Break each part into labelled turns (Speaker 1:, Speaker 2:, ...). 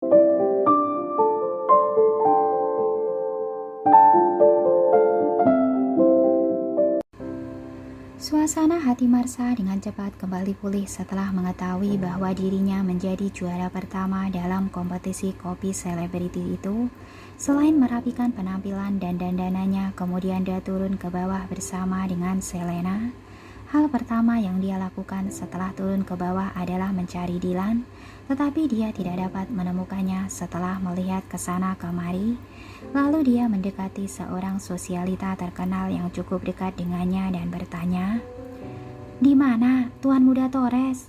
Speaker 1: Suasana hati Marsha dengan cepat kembali pulih setelah mengetahui bahwa dirinya menjadi juara pertama dalam kompetisi kopi selebriti itu. Selain merapikan penampilan dan dandanannya, kemudian dia turun ke bawah bersama dengan Selena. Hal pertama yang dia lakukan setelah turun ke bawah adalah mencari Dylan, tetapi dia tidak dapat menemukannya setelah melihat ke sana kemari. Lalu dia mendekati seorang sosialita terkenal yang cukup dekat dengannya dan bertanya, "Di mana Tuan Muda Torres?"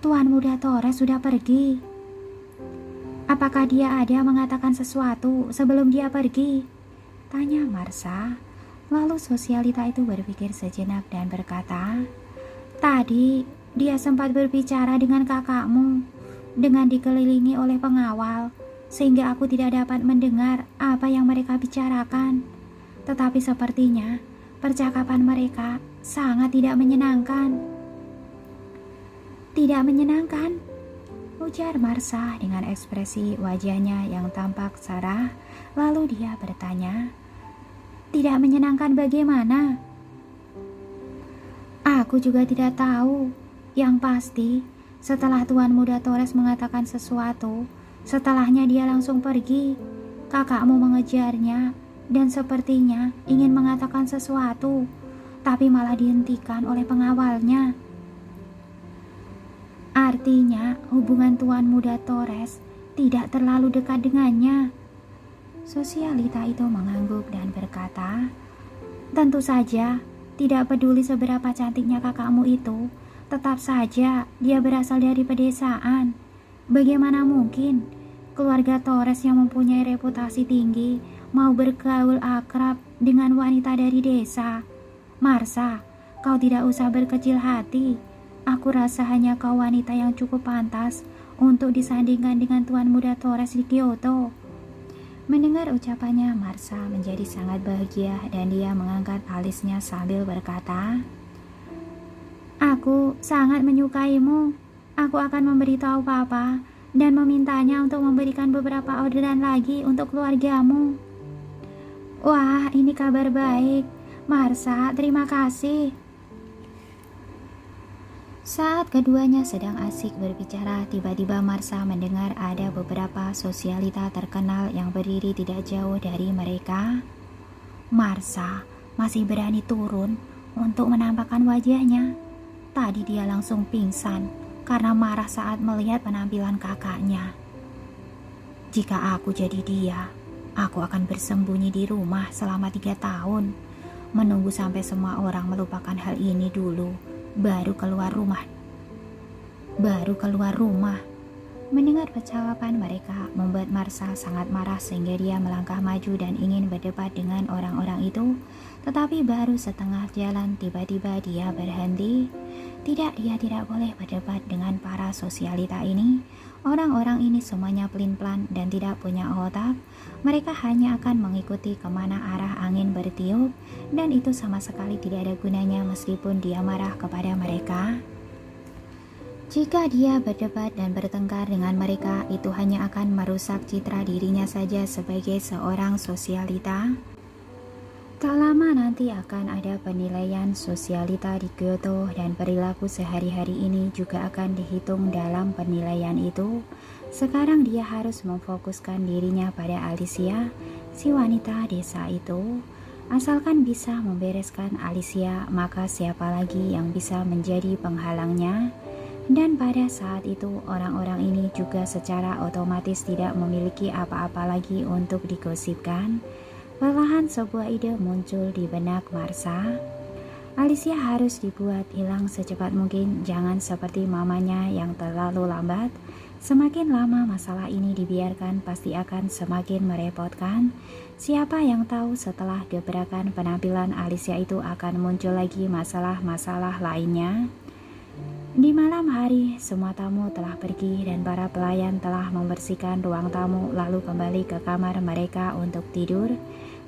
Speaker 1: "Tuan Muda Torres sudah pergi." "Apakah dia ada mengatakan sesuatu sebelum dia pergi?" tanya Marsha. Lalu sosialita itu berpikir sejenak dan berkata, "Tadi dia sempat berbicara dengan kakakmu dengan dikelilingi oleh pengawal, sehingga aku tidak dapat mendengar apa yang mereka bicarakan. Tetapi sepertinya percakapan mereka sangat tidak menyenangkan." "Tidak menyenangkan?" ujar Marsha dengan ekspresi wajahnya yang tampak cerah. Lalu dia bertanya, "Tidak menyenangkan bagaimana?" "Aku juga tidak tahu. Yang pasti, setelah Tuan Muda Torres mengatakan sesuatu, setelahnya dia langsung pergi. Kakakmu mengejarnya dan sepertinya ingin mengatakan sesuatu, tapi malah dihentikan oleh pengawalnya. Artinya hubungan Tuan Muda Torres tidak terlalu dekat dengannya." Sosialita itu mengangguk dan berkata, "Tentu saja, tidak peduli seberapa cantiknya kakakmu itu, tetap saja dia berasal dari pedesaan. Bagaimana mungkin keluarga Torres yang mempunyai reputasi tinggi mau bergaul akrab dengan wanita dari desa? Marsha, kau tidak usah berkecil hati. Aku rasa hanya kau wanita yang cukup pantas untuk disandingkan dengan Tuan Muda Torres di Kyoto." Mendengar ucapannya, Marsha menjadi sangat bahagia dan dia mengangkat alisnya sambil berkata, "Aku sangat menyukaimu. Aku akan memberitahu Papa dan memintanya untuk memberikan beberapa orderan lagi untuk keluargamu." "Wah, ini kabar baik. Marsha, terima kasih." Saat keduanya sedang asik berbicara, tiba-tiba Marsha mendengar ada beberapa sosialita terkenal yang berdiri tidak jauh dari mereka. Marsha masih berani turun untuk menampakkan wajahnya. Tadi dia langsung pingsan karena marah saat melihat penampilan kakaknya. "Jika aku jadi dia, aku akan bersembunyi di rumah selama 3 tahun, menunggu sampai semua orang melupakan hal ini dulu, baru keluar rumah. Mendengar jawaban mereka membuat Marsha sangat marah sehingga dia melangkah maju dan ingin berdebat dengan orang-orang itu. Tetapi baru setengah jalan tiba-tiba dia berhenti. Dia tidak boleh berdebat dengan para sosialita ini. Orang-orang ini semuanya pelin-pelan dan tidak punya otak. Mereka hanya akan mengikuti kemana arah angin bertiup, dan itu sama sekali tidak ada gunanya meskipun dia marah kepada mereka. Jika dia berdebat dan bertengkar dengan mereka, itu hanya akan merusak citra dirinya saja sebagai seorang sosialita. Tak lama nanti akan ada penilaian sosialita di Kyoto dan perilaku sehari-hari ini juga akan dihitung dalam penilaian itu. Sekarang dia harus memfokuskan dirinya pada Alicia, si wanita desa itu. Asalkan bisa membereskan Alicia, maka siapa lagi yang bisa menjadi penghalangnya? Dan pada saat itu orang-orang ini juga secara otomatis tidak memiliki apa-apa lagi untuk digosipkan. Perlahan sebuah ide muncul di benak Marsha. Alicia harus dibuat hilang secepat mungkin, jangan seperti mamanya yang terlalu lambat. Semakin lama masalah ini dibiarkan pasti akan semakin merepotkan. Siapa yang tahu setelah gebrakan penampilan Alicia itu akan muncul lagi masalah-masalah lainnya. Di malam hari, semua tamu telah pergi dan para pelayan telah membersihkan ruang tamu lalu kembali ke kamar mereka untuk tidur.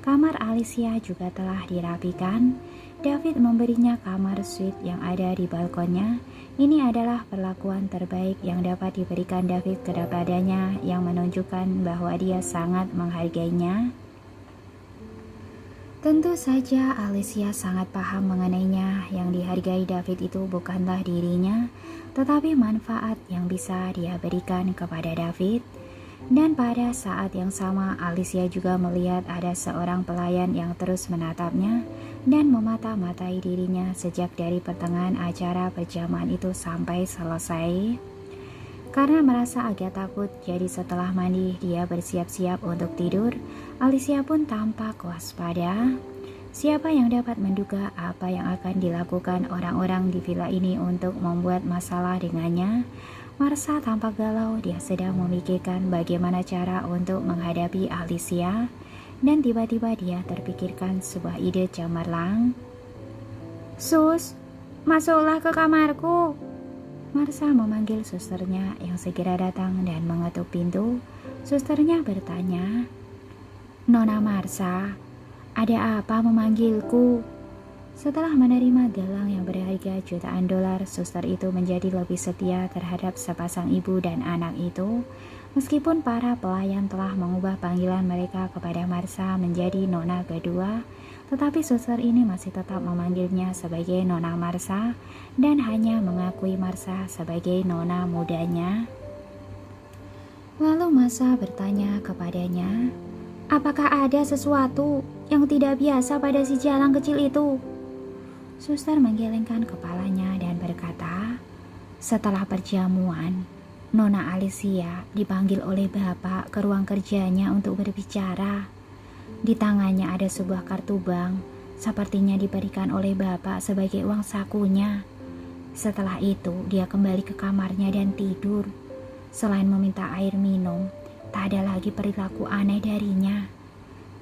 Speaker 1: Kamar Alicia juga telah dirapikan. David memberinya kamar suite yang ada di balkonnya. Ini adalah perlakuan terbaik yang dapat diberikan David kepadanya yang menunjukkan bahwa dia sangat menghargainya. Tentu saja Alicia sangat paham mengenainya. Yang dihargai David itu bukanlah dirinya, tetapi manfaat yang bisa dia berikan kepada David. Dan pada saat yang sama Alicia juga melihat ada seorang pelayan yang terus menatapnya dan memata-matai dirinya sejak dari pertengahan acara perjamuan itu sampai selesai. Karena merasa agak takut, jadi setelah mandi dia bersiap-siap untuk tidur. Alicia pun tampak waspada. Siapa yang dapat menduga apa yang akan dilakukan orang-orang di villa ini untuk membuat masalah dengannya? Marsha tampak galau, dia sedang memikirkan bagaimana cara untuk menghadapi Alicia. Dan tiba-tiba dia terpikirkan sebuah ide cemerlang. "Sus, masuklah ke kamarku." Marsha memanggil susternya yang segera datang dan mengetuk pintu. Susternya bertanya, "Nona Marsha, ada apa memanggilku?" Setelah menerima gelang yang berharga jutaan dolar, suster itu menjadi lebih setia terhadap sepasang ibu dan anak itu. Meskipun para pelayan telah mengubah panggilan mereka kepada Marsha menjadi Nona kedua, tetapi suster ini masih tetap memanggilnya sebagai Nona Marsha dan hanya mengakui Marsha sebagai Nona mudanya. Lalu Marsha bertanya kepadanya, "Apakah ada sesuatu yang tidak biasa pada si jalang kecil itu?" Suster menggelengkan kepalanya dan berkata, "Setelah perjamuan, Nona Alicia dipanggil oleh bapak ke ruang kerjanya untuk berbicara. Di tangannya ada sebuah kartu bank, sepertinya diberikan oleh bapak sebagai uang sakunya. Setelah itu, dia kembali ke kamarnya dan tidur. Selain meminta air minum, tak ada lagi perilaku aneh darinya."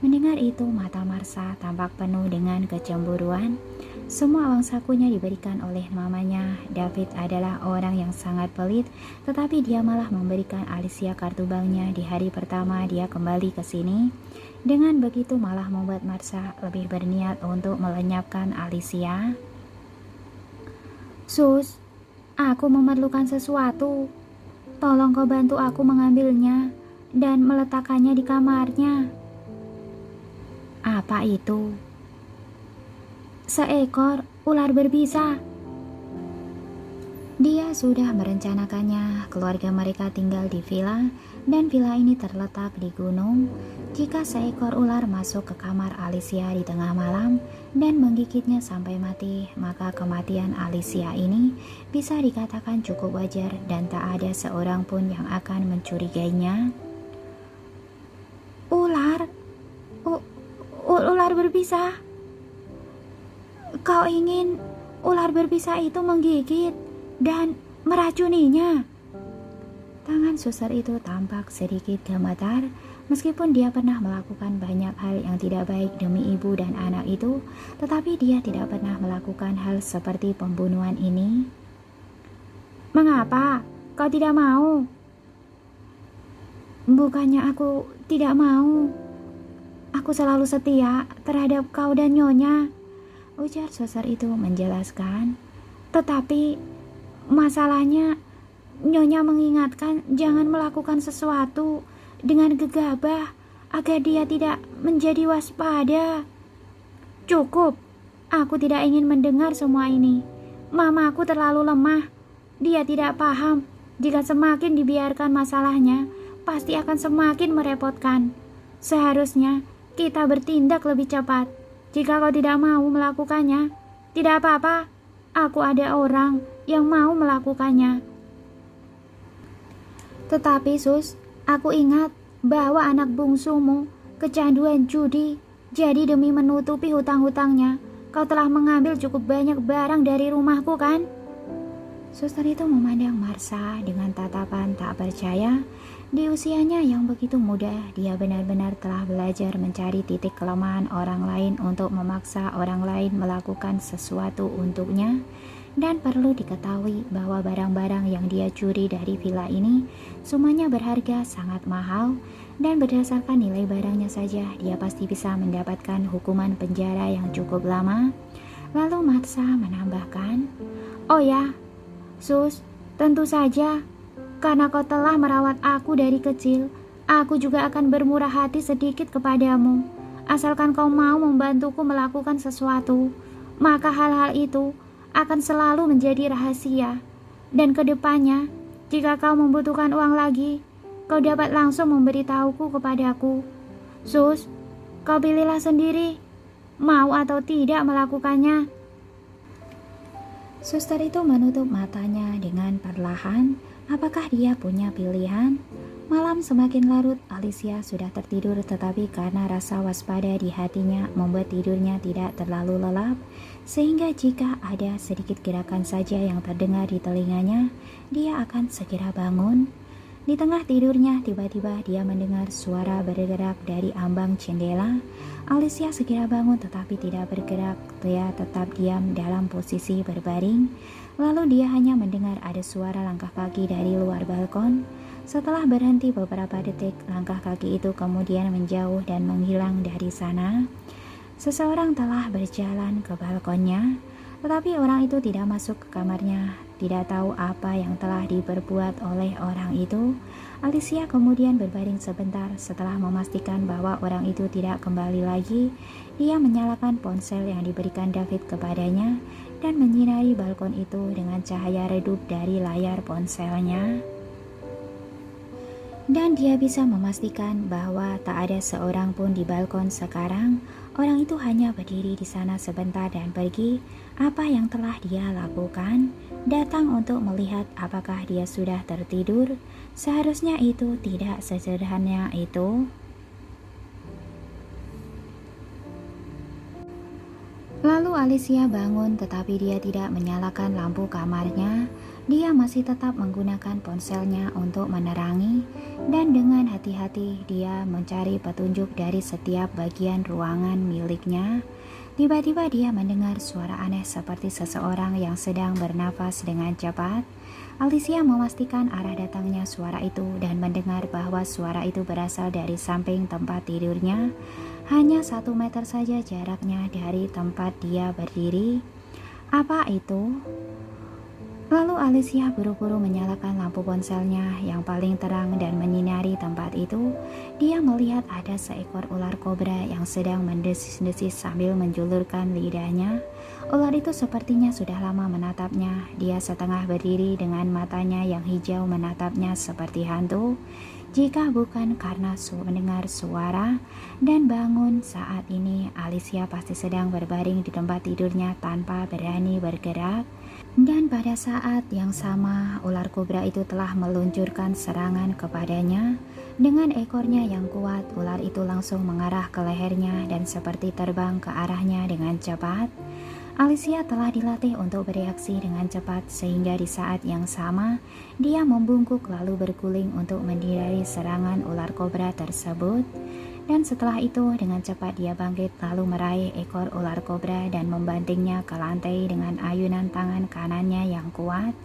Speaker 1: Mendengar itu, mata Marsha tampak penuh dengan kecemburuan. Semua uang sakunya diberikan oleh mamanya. David adalah orang yang sangat pelit, tetapi dia malah memberikan Alicia kartu banknya di hari pertama dia kembali ke sini. Dengan begitu malah membuat Marsha lebih berniat untuk melenyapkan Alicia. "Sus, aku memerlukan sesuatu. Tolong kau bantu aku mengambilnya dan meletakkannya di kamarnya." "Apa itu?" "Seekor ular berbisa." Dia sudah merencanakannya. Keluarga mereka tinggal di villa, dan villa ini terletak di gunung. Jika seekor ular masuk ke kamar Alicia di tengah malam dan menggigitnya sampai mati, maka kematian Alicia ini bisa dikatakan cukup wajar dan tak ada seorang pun yang akan mencurigainya. "Ular? Ular berbisa? Kau ingin ular berbisa itu menggigit dan meracuninya?" Tangan suster itu tampak sedikit gemetar. Meskipun dia pernah melakukan banyak hal yang tidak baik demi ibu dan anak itu, tetapi dia tidak pernah melakukan hal seperti pembunuhan ini. "Mengapa kau tidak mau?" "Bukannya aku tidak mau. Aku selalu setia terhadap kau dan Nyonya," ujar suster itu menjelaskan. "Tetapi masalahnya, Nyonya mengingatkan jangan melakukan sesuatu dengan gegabah agar dia tidak menjadi waspada." "Cukup, aku tidak ingin mendengar semua ini. Mamaku terlalu lemah. Dia tidak paham jika semakin dibiarkan masalahnya, pasti akan semakin merepotkan. Seharusnya kita bertindak lebih cepat. Jika kau tidak mau melakukannya, tidak apa-apa. Aku ada orang yang mau melakukannya." "Tetapi Sus, aku ingat bahwa anak bungsumu kecanduan judi. Jadi demi menutupi hutang-hutangnya, kau telah mengambil cukup banyak barang dari rumahku, kan?" Suster itu memandang Marsha dengan tatapan tak percaya. Di usianya yang begitu muda, dia benar-benar telah belajar mencari titik kelemahan orang lain untuk memaksa orang lain melakukan sesuatu untuknya. Dan perlu diketahui bahwa barang-barang yang dia curi dari villa ini semuanya berharga sangat mahal, dan berdasarkan nilai barangnya saja dia pasti bisa mendapatkan hukuman penjara yang cukup lama. Lalu Marsha menambahkan, "Oh ya, Sus, tentu saja. Karena kau telah merawat aku dari kecil, aku juga akan bermurah hati sedikit kepadamu. Asalkan kau mau membantuku melakukan sesuatu, maka hal-hal itu akan selalu menjadi rahasia. Dan kedepannya, jika kau membutuhkan uang lagi, kau dapat langsung memberitahuku kepadaku. Sus, kau pilihlah sendiri, mau atau tidak melakukannya." Suster itu menutup matanya dengan perlahan. Apakah dia punya pilihan? Malam semakin larut, Alicia sudah tertidur, tetapi karena rasa waspada di hatinya membuat tidurnya tidak terlalu lelap, sehingga jika ada sedikit gerakan saja yang terdengar di telinganya, dia akan segera bangun. Di tengah tidurnya, tiba-tiba dia mendengar suara bergerak dari ambang jendela. Alicia segera bangun tetapi tidak bergerak. Dia tetap diam dalam posisi berbaring. Lalu dia hanya mendengar ada suara langkah kaki dari luar balkon. Setelah berhenti beberapa detik, langkah kaki itu kemudian menjauh dan menghilang dari sana. Seseorang telah berjalan ke balkonnya, tetapi orang itu tidak masuk ke kamarnya. Tidak tahu apa yang telah diperbuat oleh orang itu. Alicia kemudian berbaring sebentar. Setelah memastikan bahwa orang itu tidak kembali lagi, dia menyalakan ponsel yang diberikan David kepadanya dan menyinari balkon itu dengan cahaya redup dari layar ponselnya. Dan dia bisa memastikan bahwa tak ada seorang pun di balkon sekarang. Orang itu hanya berdiri di sana sebentar dan pergi. Apa yang telah dia lakukan? Datang untuk melihat apakah dia sudah tertidur. Seharusnya itu tidak sesederhana itu. Lalu Alicia bangun, tetapi dia tidak menyalakan lampu kamarnya. Dia masih tetap menggunakan ponselnya untuk menerangi, dan dengan hati-hati dia mencari petunjuk dari setiap bagian ruangan miliknya. Tiba-tiba dia mendengar suara aneh seperti seseorang yang sedang bernafas dengan cepat. Alicia memastikan arah datangnya suara itu dan mendengar bahwa suara itu berasal dari samping tempat tidurnya. Hanya 1 meter saja jaraknya dari tempat dia berdiri. Apa itu? Lalu Alicia buru-buru menyalakan lampu ponselnya yang paling terang dan menyinari tempat itu. Dia melihat ada seekor ular kobra yang sedang mendesis-desis sambil menjulurkan lidahnya. Ular itu sepertinya sudah lama menatapnya. Dia setengah berdiri dengan matanya yang hijau menatapnya seperti hantu. Jika bukan karena mendengar suara dan bangun saat ini, Alicia pasti sedang berbaring di tempat tidurnya tanpa berani bergerak. Dan pada saat yang sama, ular kobra itu telah meluncurkan serangan kepadanya. Dengan ekornya yang kuat, ular itu langsung mengarah ke lehernya dan seperti terbang ke arahnya dengan cepat. Alicia telah dilatih untuk bereaksi dengan cepat, sehingga di saat yang sama dia membungkuk lalu berguling untuk menghindari serangan ular kobra tersebut. Dan setelah itu dengan cepat dia bangkit lalu meraih ekor ular kobra dan membantingnya ke lantai dengan ayunan tangan kanannya yang kuat.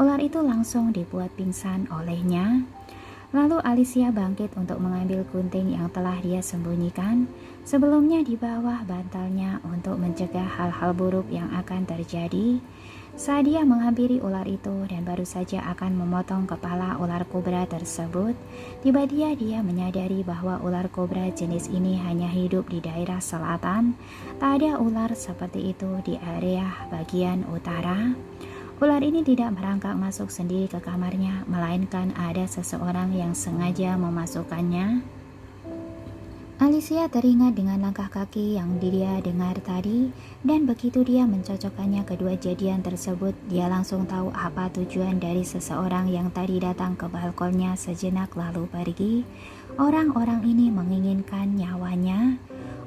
Speaker 1: Ular itu langsung dibuat pingsan olehnya. Lalu Alicia bangkit untuk mengambil gunting yang telah dia sembunyikan sebelumnya di bawah bantalnya untuk mencegah hal-hal buruk yang akan terjadi. Saat dia menghampiri ular itu dan baru saja akan memotong kepala ular kobra tersebut, tiba-tiba dia menyadari bahwa ular kobra jenis ini hanya hidup di daerah selatan. Tak ada ular seperti itu di area bagian utara. Ular ini tidak merangkak masuk sendiri ke kamarnya, melainkan ada seseorang yang sengaja memasukkannya. Alicia teringat dengan langkah kaki yang dia dengar tadi, dan begitu dia mencocokkannya kedua jadian tersebut, dia langsung tahu apa tujuan dari seseorang yang tadi datang ke balkonnya sejenak lalu pergi. Orang-orang ini menginginkan nyawanya.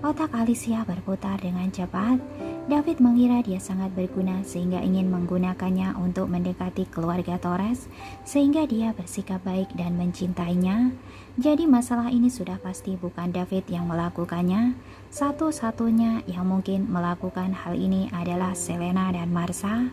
Speaker 1: Otak Alicia berputar dengan cepat. David mengira dia sangat berguna sehingga ingin menggunakannya untuk mendekati keluarga Torres, sehingga dia bersikap baik dan mencintainya. Jadi masalah ini sudah pasti bukan David yang melakukannya. Satu-satunya yang mungkin melakukan hal ini adalah Selena dan Marsha.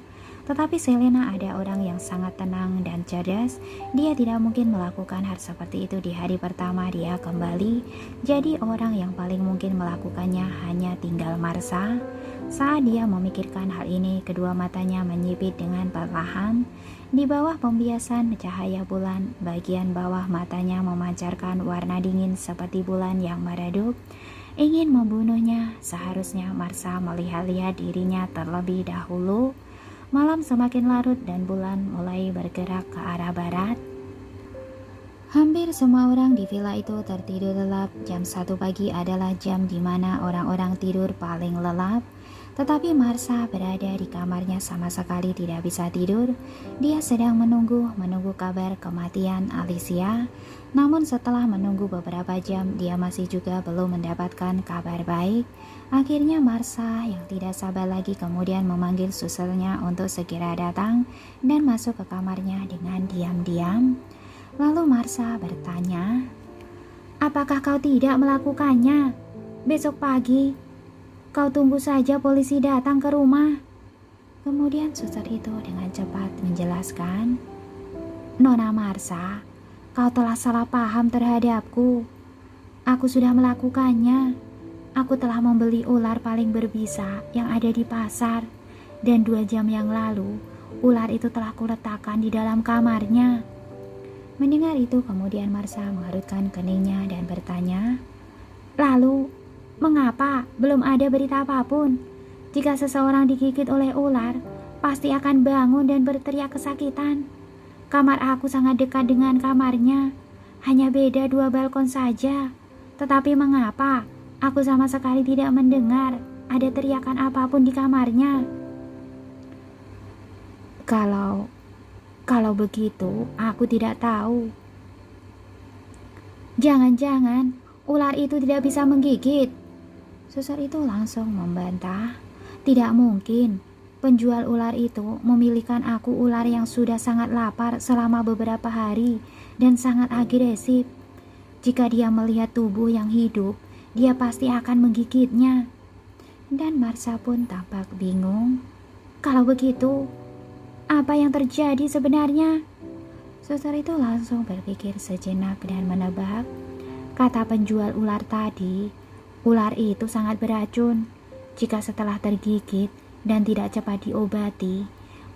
Speaker 1: Tetapi Selena ada orang yang sangat tenang dan cerdas. Dia tidak mungkin melakukan hal seperti itu di hari pertama dia kembali. Jadi orang yang paling mungkin melakukannya hanya tinggal Marsha. Saat dia memikirkan hal ini, kedua matanya menyipit dengan perlahan. Di bawah pembiasan cahaya bulan, bagian bawah matanya memancarkan warna dingin seperti bulan yang meredup. Ingin membunuhnya, seharusnya Marsha melihat-lihat dirinya terlebih dahulu. Malam semakin larut dan bulan mulai bergerak ke arah barat. Hampir semua orang di villa itu tertidur lelap. Jam 1 pagi adalah jam di mana orang-orang tidur paling lelap. Tetapi Marsha berada di kamarnya sama sekali tidak bisa tidur. Dia sedang menunggu kabar kematian Alicia. Namun setelah menunggu beberapa jam, dia masih juga belum mendapatkan kabar baik. Akhirnya Marsha yang tidak sabar lagi kemudian memanggil susternya untuk segera datang dan masuk ke kamarnya dengan diam-diam. Lalu Marsha bertanya, "Apakah kau tidak melakukannya? Besok pagi kau tunggu saja polisi datang ke rumah." Kemudian suster itu dengan cepat menjelaskan, "Nona Marsha, kau telah salah paham terhadapku. Aku sudah melakukannya. Aku telah membeli ular paling berbisa yang ada di pasar. Dan 2 jam yang lalu, ular itu telah kuletakkan di dalam kamarnya." Mendengar itu kemudian Marsha mengerutkan keningnya dan bertanya, "Lalu, mengapa belum ada berita apapun? Jika seseorang digigit oleh ular, pasti akan bangun dan berteriak kesakitan. Kamar aku sangat dekat dengan kamarnya, hanya beda 2 balkon saja. Tetapi mengapa aku sama sekali tidak mendengar ada teriakan apapun di kamarnya?" Kalau begitu, aku tidak tahu. Jangan-jangan ular itu tidak bisa menggigit. Suster itu langsung membantah. Tidak mungkin. Penjual ular itu memilihkan aku ular yang sudah sangat lapar selama beberapa hari dan sangat agresif. Jika dia melihat tubuh yang hidup, dia pasti akan menggigitnya. Dan Marsha pun tampak bingung. Kalau begitu, apa yang terjadi sebenarnya? Suster itu langsung berpikir sejenak dan menebak. Kata penjual ular tadi, ular itu sangat beracun. Jika setelah tergigit dan tidak cepat diobati,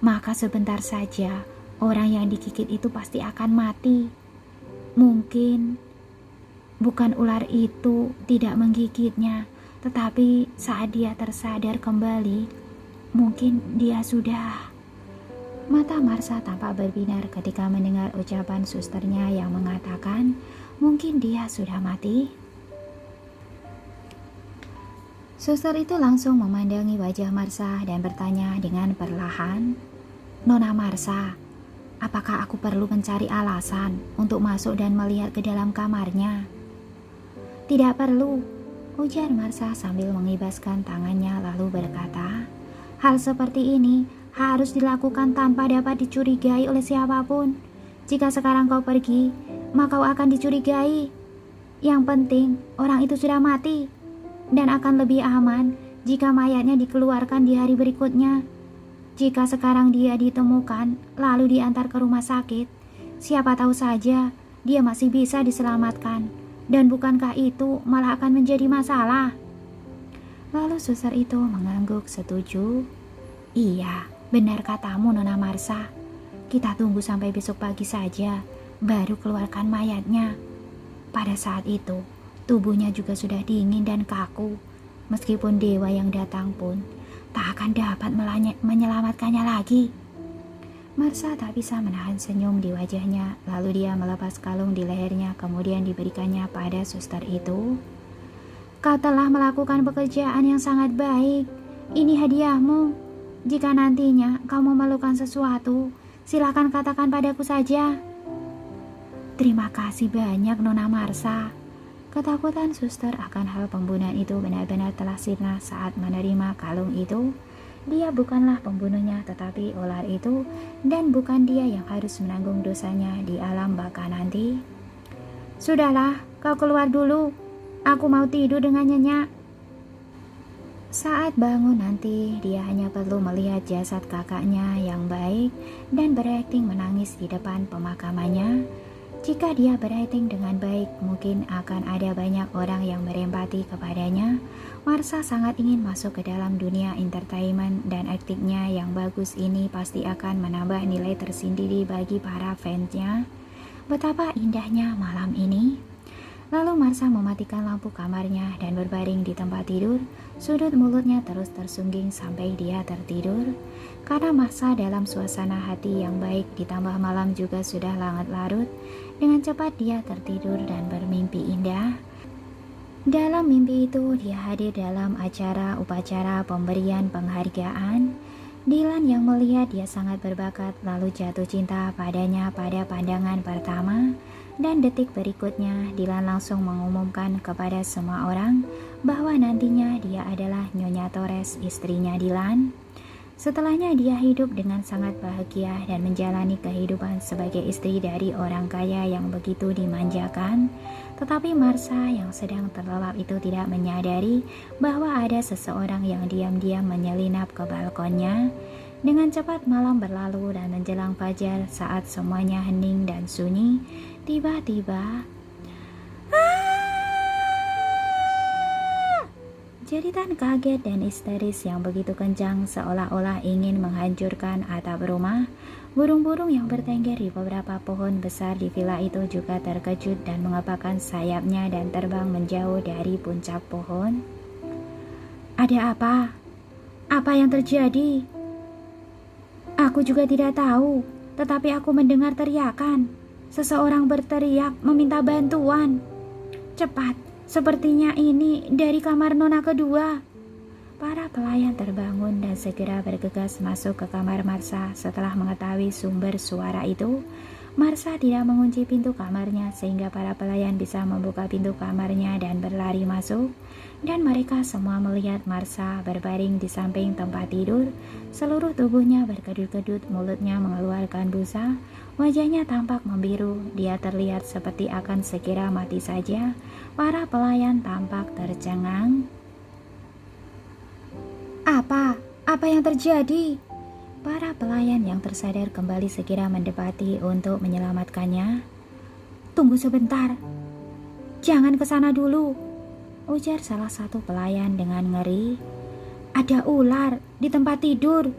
Speaker 1: maka sebentar saja orang yang digigit itu pasti akan mati. Mungkin bukan ular itu tidak menggigitnya, tetapi saat dia tersadar kembali, mungkin dia sudah... Mata Marsha tampak berbinar ketika mendengar ucapan susternya yang mengatakan mungkin dia sudah mati. Suster itu langsung memandangi wajah Marsha dan bertanya dengan perlahan, "Nona Marsha, apakah aku perlu mencari alasan untuk masuk dan melihat ke dalam kamarnya?" "Tidak perlu," ujar Marsha sambil mengibaskan tangannya lalu berkata, "Hal seperti ini harus dilakukan tanpa dapat dicurigai oleh siapapun. Jika sekarang kau pergi, maka kau akan dicurigai. Yang penting, orang itu sudah mati. Dan akan lebih aman jika mayatnya dikeluarkan di hari berikutnya. Jika sekarang dia ditemukan, lalu diantar ke rumah sakit, siapa tahu saja dia masih bisa diselamatkan. Dan bukankah itu malah akan menjadi masalah?" Lalu suster itu mengangguk setuju. "Iya, benar katamu Nona Marsha. Kita tunggu sampai besok pagi saja, baru keluarkan mayatnya. Pada saat itu, tubuhnya juga sudah dingin dan kaku. Meskipun dewa yang datang pun tak akan dapat menyelamatkannya lagi." Marsha tak bisa menahan senyum di wajahnya, lalu dia melepas kalung di lehernya kemudian diberikannya pada suster itu. "Kau telah melakukan pekerjaan yang sangat baik. Ini hadiahmu. Jika nantinya kau memerlukan sesuatu, silakan katakan padaku saja." "Terima kasih banyak Nona Marsha." Ketakutan suster akan hal pembunuhan itu benar-benar telah sirna saat menerima kalung itu. Dia bukanlah pembunuhnya tetapi ular itu, dan bukan dia yang harus menanggung dosanya di alam baka nanti. "Sudahlah, kau keluar dulu. Aku mau tidur dengan nyenyak." Saat bangun nanti, dia hanya perlu melihat jasad kakaknya yang baik dan berakting menangis di depan pemakamannya. Jika dia berakting dengan baik, mungkin akan ada banyak orang yang berempati kepadanya. Marsha sangat ingin masuk ke dalam dunia entertainment dan aktingnya yang bagus ini pasti akan menambah nilai tersendiri bagi para fansnya. Betapa indahnya malam ini. Lalu Marsha mematikan lampu kamarnya dan berbaring di tempat tidur. Sudut mulutnya terus tersungging sampai dia tertidur. Karena Marsha dalam suasana hati yang baik ditambah malam juga sudah larut larut, dengan cepat dia tertidur dan bermimpi indah. Dalam mimpi itu dia hadir dalam acara upacara pemberian penghargaan. Dylan yang melihat dia sangat berbakat lalu jatuh cinta padanya pada pandangan pertama. Dan detik berikutnya, Dylan langsung mengumumkan kepada semua orang bahwa nantinya dia adalah Nyonya Torres, istrinya Dylan. Setelahnya dia hidup dengan sangat bahagia dan menjalani kehidupan sebagai istri dari orang kaya yang begitu dimanjakan. Tetapi Marsha yang sedang terlelap itu tidak menyadari bahwa ada seseorang yang diam-diam menyelinap ke balkonnya. Dengan cepat malam berlalu dan menjelang fajar saat semuanya hening dan sunyi, tiba-tiba jeritan kaget dan histeris yang begitu kencang seolah-olah ingin menghancurkan atap rumah. Burung-burung yang bertengger di beberapa pohon besar di villa itu juga terkejut dan mengepakkan sayapnya dan terbang menjauh dari puncak pohon. Ada apa? Apa yang terjadi? Aku juga tidak tahu, tetapi aku mendengar teriakan. Seseorang berteriak meminta bantuan. Cepat, sepertinya ini dari kamar nona kedua. Para pelayan terbangun dan segera bergegas masuk ke kamar Marsha. Setelah mengetahui sumber suara itu, Marsha tidak mengunci pintu kamarnya sehingga para pelayan bisa membuka pintu kamarnya dan berlari masuk. Dan mereka semua melihat Marsha berbaring di samping tempat tidur. Seluruh tubuhnya berkedut-kedut, mulutnya mengeluarkan busa. Wajahnya tampak membiru, dia terlihat seperti akan segera mati saja. Para pelayan tampak tercengang. Apa yang terjadi? Para pelayan yang tersadar kembali segera mendekati untuk menyelamatkannya. Tunggu sebentar. Jangan ke sana dulu, ujar salah satu pelayan dengan ngeri. Ada ular di tempat tidur.